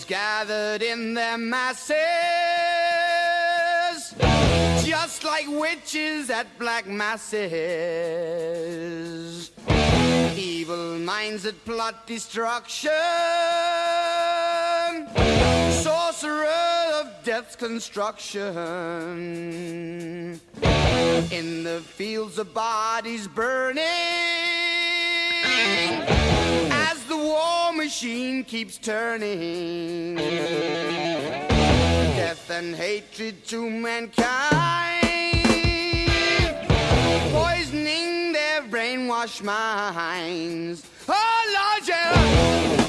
gathered in their masses, just like witches at black masses. Evil minds that plot destruction, sorcerer of death's construction. In the fields of bodies burning, as the war machine keeps turning. Death and hatred to mankind, poisoning their brainwashed minds. Oh Lord, yeah.